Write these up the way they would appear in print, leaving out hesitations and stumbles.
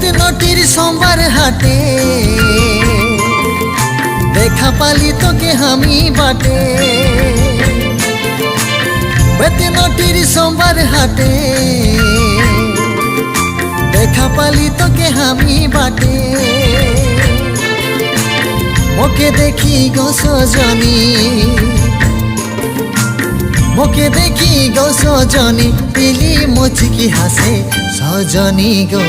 বেতনটির সোমবার হাটে দেখা পালি তোকে আমি বাটে। বেতনটির সোমবার হাটে দেখা পালি তোকে আমি বাটে। মোকে দেখি গো সজনী, মোকে দেখি গো সজনী, পিলি মুচকি হাসে সজনী গো,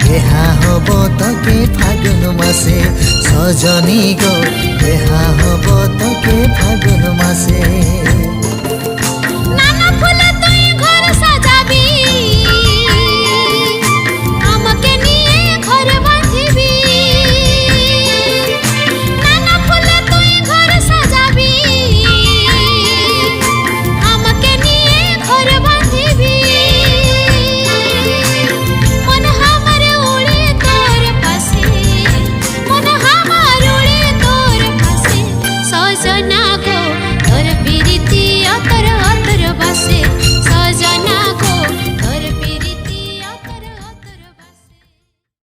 বিহা হব তোকে ফাগুন মাসে। সজনী গো, বিহা হব তোকে ফাগুন মাসে।